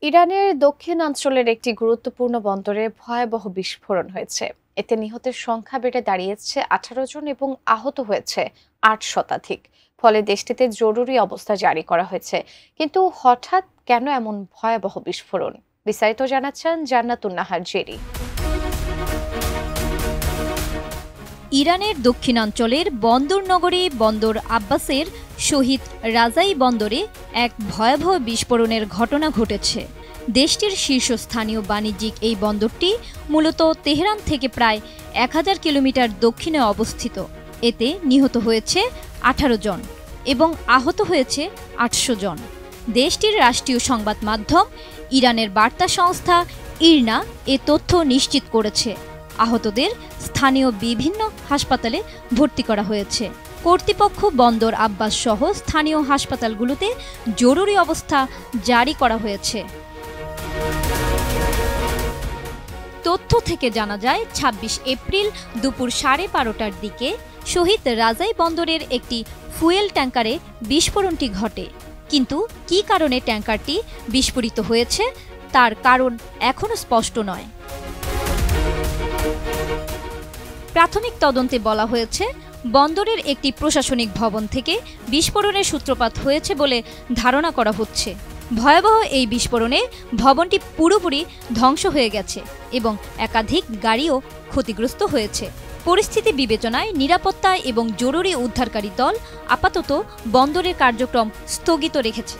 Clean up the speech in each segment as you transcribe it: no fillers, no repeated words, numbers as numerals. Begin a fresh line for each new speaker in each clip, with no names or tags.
ইরানের দক্ষিণাঞ্চলের একটি গুরুত্বপূর্ণ বন্দরে ভয়াবহ বিস্ফোরণ হয়েছে। এতে নিহতের সংখ্যা বেড়ে দাঁড়িয়েছে 18 জন এবং আহত হয়েছে 8 শতাধিক। ফলে দেশটিতে জরুরি অবস্থা জারি করা হয়েছে। কিন্তু হঠাৎ কেন এমন ভয়াবহ বিস্ফোরণ? বিস্তারিত জানাচ্ছেন জান্নাতুন নাহার জেরি।
ইরানের দক্ষিণাঞ্চলের বন্দর নগরী বন্দর আব্বাসের শহীদ রাজাই বন্দরে এক ভয়াবহ বিস্ফোরণের ঘটনা ঘটেছে। দেশটির শীর্ষস্থানীয় বাণিজ্যিক এই বন্দরটি মূলত তেহরান থেকে প্রায় 1000 কিলোমিটার দক্ষিণে অবস্থিত। এতে নিহত হয়েছে 18 জন এবং আহত হয়েছে 800 জন। দেশটির রাষ্ট্রীয় সংবাদ মাধ্যম ইরানের বার্তা সংস্থা ইরনা এ তথ্য নিশ্চিত করেছে। আহতদের স্থানীয় বিভিন্ন হাসপাতালে ভর্তি করা হয়েছে। কর্তৃপক্ষ বন্দর আব্বাস সহ স্থানীয় হাসপাতালগুলোতে জরুরি অবস্থা জারি করা হয়েছে। তথ্য থেকে জানা যায় 26 এপ্রিল দুপুর 12:30টার দিকে শহীদ রাজাই বন্দরের একটি ফুয়েল ট্যাঙ্কারে বিস্ফোরণটি ঘটে। কিন্তু কী কারণে ট্যাঙ্কারটি বিস্ফোরিত হয়েছে তার কারণ এখনও স্পষ্ট নয়। প্রাথমিক তদন্তে বলা হয়েছে বন্দরের একটি প্রশাসনিক ভবন থেকে বিস্ফোরণের সূত্রপাত হয়েছে বলে ধারণা করা হচ্ছে। ভয়াবহ এই বিস্ফোরণে ভবনটি পুরোপুরি ধ্বংস হয়ে গেছে এবং একাধিক গাড়িও ক্ষতিগ্রস্ত হয়েছে। পরিস্থিতি বিবেচনায় নিরাপত্তা এবং জরুরি উদ্ধারকারী দল আপাতত বন্দরের কার্যক্রম স্থগিত রেখেছে।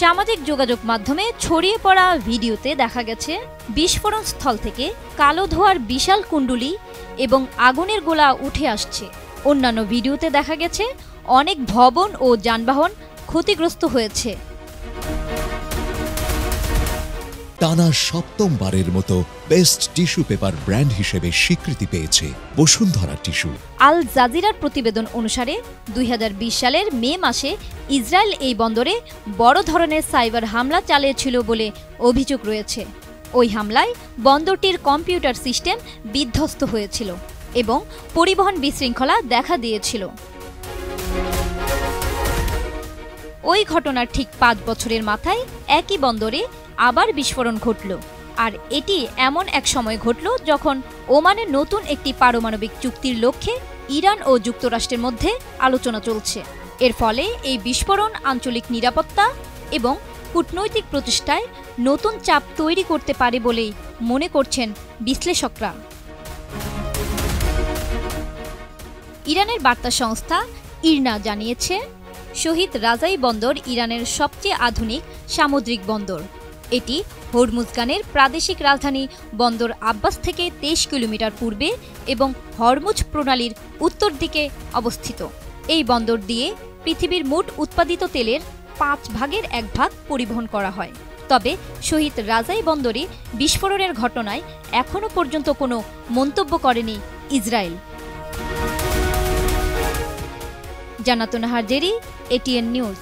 সামাজিক যোগাযোগ মাধ্যমে ছড়িয়ে পড়া ভিডিওতে দেখা গেছে বিস্ফোরণ স্থল থেকে কালো ধোঁয়ার বিশাল কুণ্ডলী এবং আগুনের গোলা উঠে আসছে। অন্যান্য ভিডিওতে দেখা গেছে অনেক ভবন ও যানবাহন ক্ষতিগ্রস্ত হয়েছে।
টানা সপ্তমবারের মতো বেস্ট টিস্যু পেপার ব্র্যান্ড হিসেবে স্বীকৃতি পেয়েছে বসুন্ধরা টিস্যু।
আল জাজিরার প্রতিবেদন অনুসারে 2020 সালের মে মাসে ইসরায়েল এই বন্দরে বড় ধরনের সাইবার হামলা চালিয়েছিল বলে অভিযোগ রয়েছে। ওই হামলায় বন্দরটির কম্পিউটার সিস্টেম বিধ্বস্ত হয়েছিল এবং পরিবহন বিশৃঙ্খলা দেখা দিয়েছিল। ওই ঘটনার ঠিক 5 বছরের মাথায় একই বন্দরে আবার বিস্ফোরণ ঘটল। আর এটি এমন এক সময় ঘটল যখন ওমানে নতুন একটি পারমাণবিক চুক্তির লক্ষ্যে ইরান ও যুক্তরাষ্ট্রের মধ্যে আলোচনা চলছে। এর ফলে এই বিস্ফোরণ আঞ্চলিক নিরাপত্তা এবং কূটনৈতিক প্রচেষ্টায় নতুন চাপ তৈরি করতে পারে বলেই মনে করছেন বিশ্লেষকরা। ইরানের বার্তা সংস্থা ইরনা জানিয়েছে, শহীদ রাজাই বন্দর ইরানের সবচেয়ে আধুনিক সামুদ্রিক বন্দর। এটি হরমুজগানের প্রাদেশিক রাজধানী বন্দর আব্বাস থেকে 23 কিলোমিটার পূর্বে এবং হরমুজ প্রণালীর উত্তর দিকে অবস্থিত। এই বন্দর দিয়ে পৃথিবীর মোট উৎপাদিত তেলের 1/5 পরিবহন করা হয়। তবে শহীদ রাজাই বন্দরে বিস্ফোরণের ঘটনায় এখনও পর্যন্ত কোনো মন্তব্য করেনি ইসরায়েল। জান্নাতুন নাহার জেরি, ATN নিউজ।